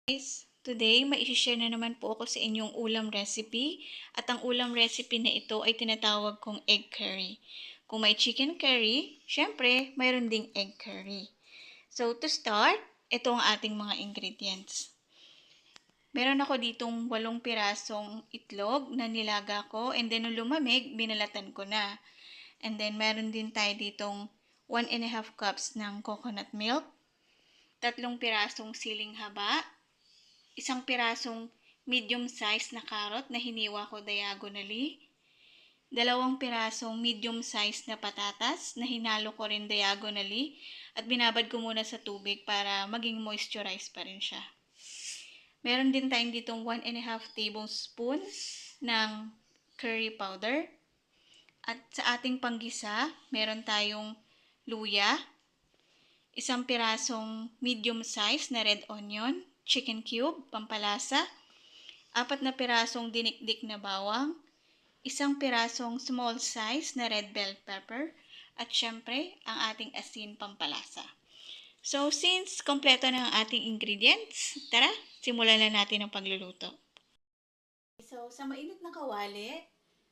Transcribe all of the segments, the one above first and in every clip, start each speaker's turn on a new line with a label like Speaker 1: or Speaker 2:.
Speaker 1: Guys, today mai-share na naman po ako sa inyong ulam recipe at ang ulam recipe na ito ay tinatawag kong egg curry. Kung may chicken curry, syempre mayroon ding egg curry. So to start, ito ang ating mga ingredients. Meron ako ditong 8 pirasong itlog na nilaga ko and then nung lumamig, binalatan ko na. And then meron din tayo ditong 1½ cups ng coconut milk, 3 pirasong siling haba, 1 pirasong medium size na carrot na hiniwa ko diagonally, 2 pirasong medium size na patatas na hinalo ko rin diagonally at binabad ko muna sa tubig para maging moisturized pa rin siya. Meron din tayong ditong 1½ tablespoon ng curry powder. At sa ating panggisa, meron tayong luya, 1 pirasong medium size na red onion, chicken cube, pampalasa, 4 na pirasong dinikdik na bawang, 1 pirasong small size na red bell pepper, at syempre, ang ating asin pampalasa. So, since kompleto na ang ating ingredients, tara, simulan na natin ang pagluluto. So, sa mainit na kawali,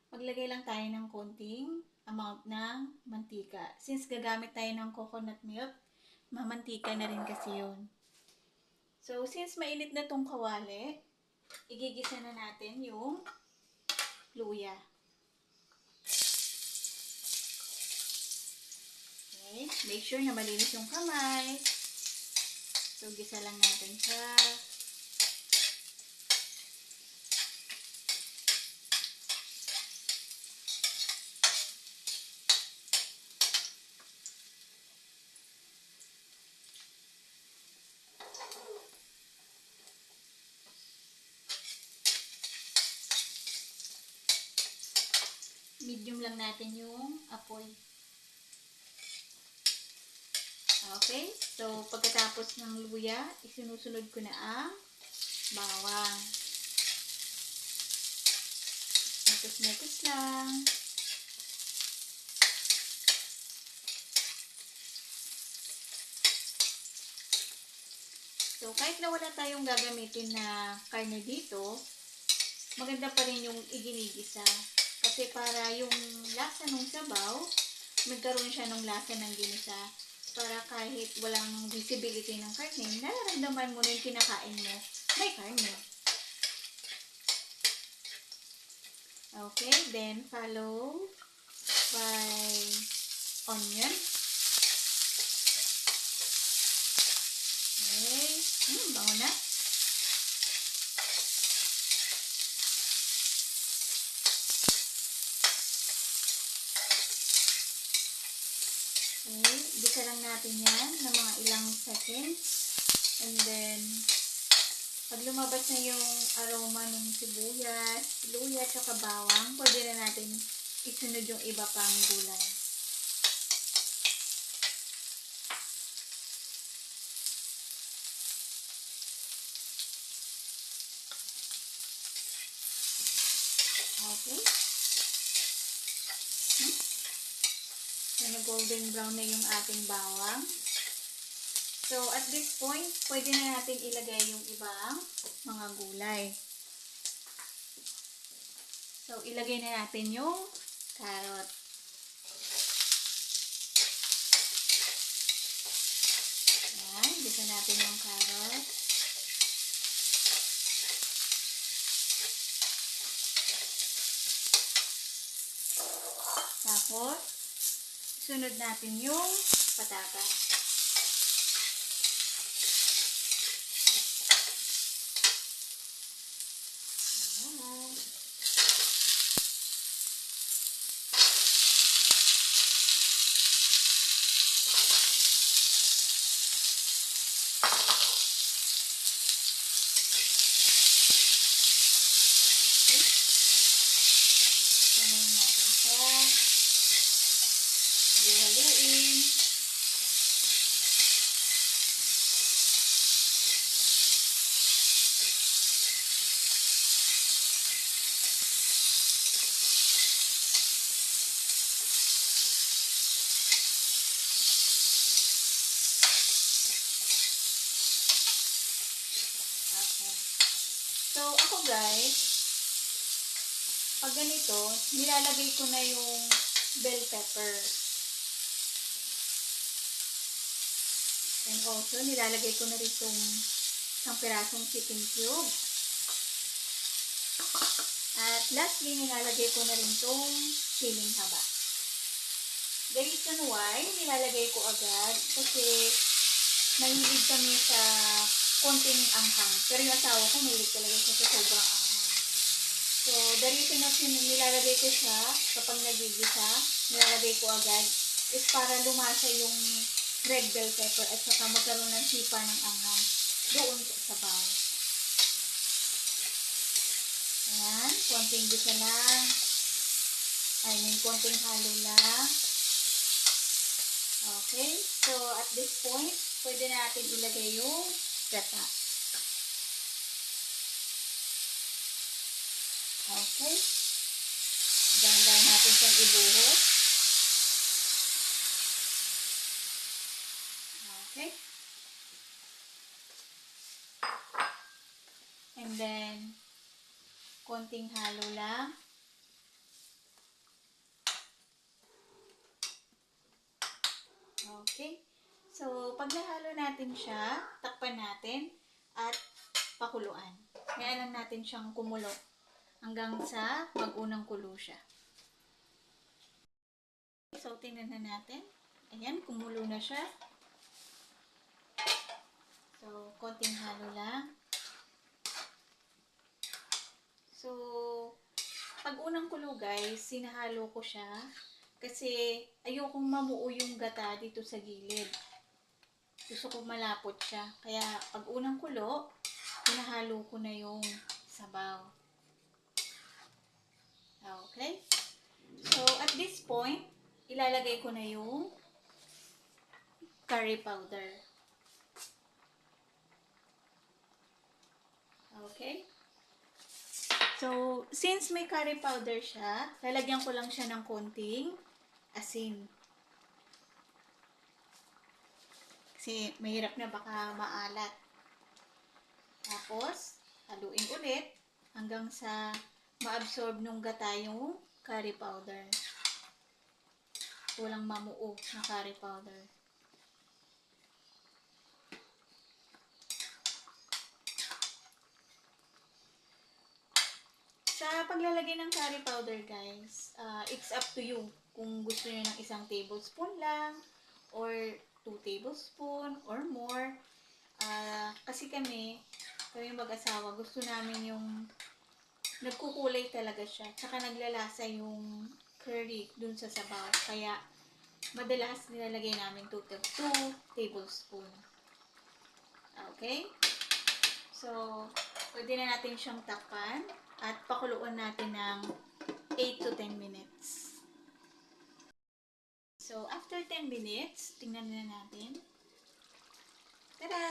Speaker 1: maglagay lang tayo ng konting amount ng mantika. Since gagamit tayo ng coconut milk, mamantika na rin kasi yun. So, since mainit na tong kawali, igigisa na natin yung luya. Okay, make sure na malinis yung kamay. So, gisa lang natin siya. Medium lang natin yung apoy. Okay, so pagkatapos ng luya, isinusunod ko na ang bawang. Mekos-mekos lang. So, kahit na wala tayong gagamitin na karne dito, maganda pa rin yung iginigisa. Kasi para yung lasa ng sabaw, magkaroon siya ng lasa ng ginisa. Para kahit walang visibility ng karne, nararamdaman mo na yung kinakain mo, may karne. Okay, then follow by onion. Okay, bango na. Okay, gisa lang natin yan ng mga ilang seconds. And then, pag lumabas na yung aroma ng sibuyas, luya, at bawang, pwede na natin isunod yung iba pang gulay. Okay. Golden brown na yung ating bawang. So, at this point, pwede na natin ilagay yung ibang mga gulay. So, ilagay na natin yung carrot. Ayan, gisa natin yung carrot. Tapos, sunod natin yung patatas. Ayan. Haluin. So, ako guys, pag ganito, nilalagay ko na yung bell pepper. And also, nilalagay ko na rin itong isang pirasong chicken cube. At lastly, nilalagay ko na rin itong siling haba. The reason why nilalagay ko agad, kasi mahilig kami sa konting anghang. Pero yung asawa ko, mahilig talaga siya sa sobrang anghang. So, the reason na nilalagay ko siya, kapag nagigisa, nilalagay ko agad, is para lumasa yung red bell pepper at saka magkaroon ng sipa ng anghang doon sa sabaw. Ayan, konting gisa lang. Konting halo lang. Okay, so at this point, pwede natin ilagay yung gata. Okay, dahan-dahan natin siyang ibuhos. Okay, and then konting halo lang. Okay, so pag nahalo natin siya, takpan natin at pakuluan. Kaya lang natin siyang kumulo hanggang sa mag-unang kulo siya. So, tingnan na natin. Ayan, kumulo na siya. So, konting halo lang. So, pag unang kulo guys, sinahalo ko siya kasi ayokong mamuo yung gata dito sa gilid. Gusto ko malapot siya. Kaya pag unang kulo, sinahalo ko na yung sabaw. Okay? So, at this point, ilalagay ko na yung curry powder. Okay? So, since may curry powder siya, lalagyan ko lang siya ng konting asin. Kasi mahirap na baka maalat. Tapos, haluin ulit hanggang sa ma-absorb nung gata yung curry powder. Walang mamuo na curry powder. Sa paglalagay ng curry powder guys, it's up to you. Kung gusto niyo ng 1 tablespoon lang or 2 tablespoon or more. Kasi kami mag-asawa, gusto namin yung nagkukulay talaga siya. Tsaka naglalasa yung curry dun sa sabaw. Kaya madalas nilalagay namin 2 tablespoon. Okay? So, pwede na natin siyang takpan at pakuluan natin ng 8 to 10 minutes. So, after 10 minutes, tingnan na natin. Tada!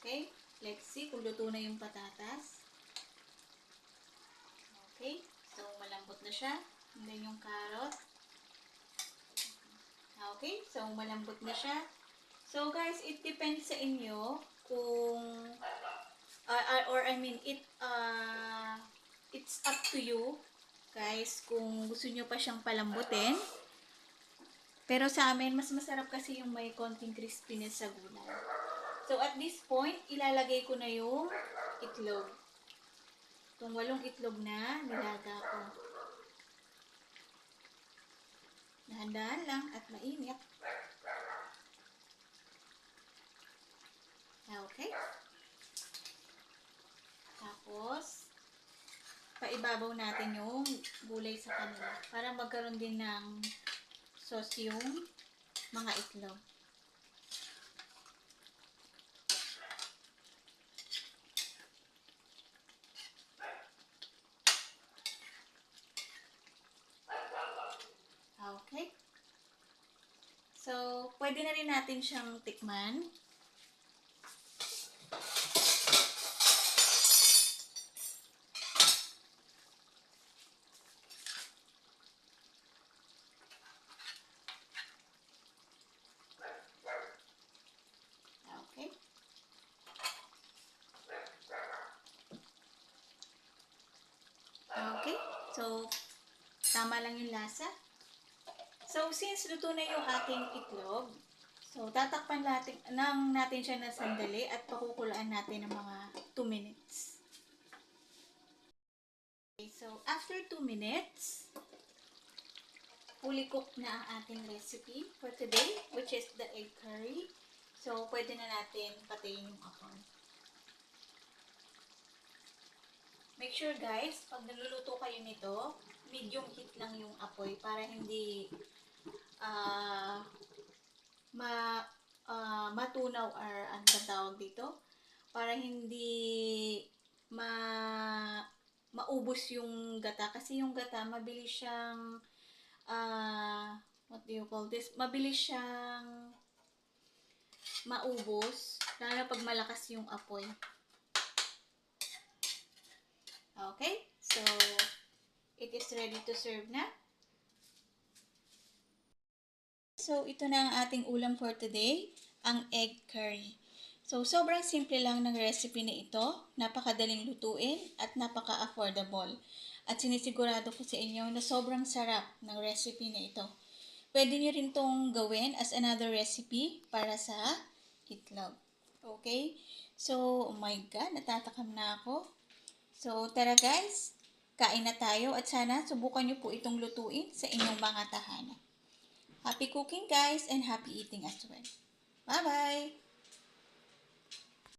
Speaker 1: Okay, let's see kung luto na yung patatas. Okay, so malambot na siya. And then yung carrot. Okay, so malambot na siya. So guys, it depends sa inyo kung it's up to you guys kung gusto niyo pa siyang palambutin. Pero sa amin, mas masarap kasi yung may konting crispiness sa gulay. So at this point, ilalagay ko na yung itlog. Itong 8 itlog na nilaga ko. Dahan-dahan lang at mainit. Okay. Tapos, paibabaw natin yung gulay sa kanila para magkaroon din ng sauce yung mga itlog. Okay. So, pwede na rin natin siyang tikman. Okay. So, tama lang yung lasa. So, since luto na yung ating itlog, so tatakpan natin siya ng sandali at pakukulaan natin ng mga 2 minutes. Okay, so after 2 minutes, fully cooked na ang ating recipe for today, which is the egg curry. So, pwede na natin patayin yung apoy. Make sure guys, pag naluluto kayo nito, medium heat lang yung apoy para hindi matunaw or ano ba tawag dito? Para hindi maubos yung gata. Kasi yung gata, mabilis siyang what do you call this? Mabilis siyang maubos, lalo pag malakas yung apoy. Okay? So, it is ready to serve na. So, ito na ang ating ulam for today, ang egg curry. So, sobrang simple lang ng recipe na ito, napakadaling lutuin at napaka-affordable. At sinisigurado ko sa inyo na sobrang sarap ng recipe na ito. Pwede nyo rin tong gawin as another recipe para sa itlog. Okay? So, oh my God, natatakam na ako. So, tara guys, kain na tayo at sana subukan nyo po itong lutuin sa inyong mga tahanan. Happy cooking guys and happy eating as well. Bye-bye!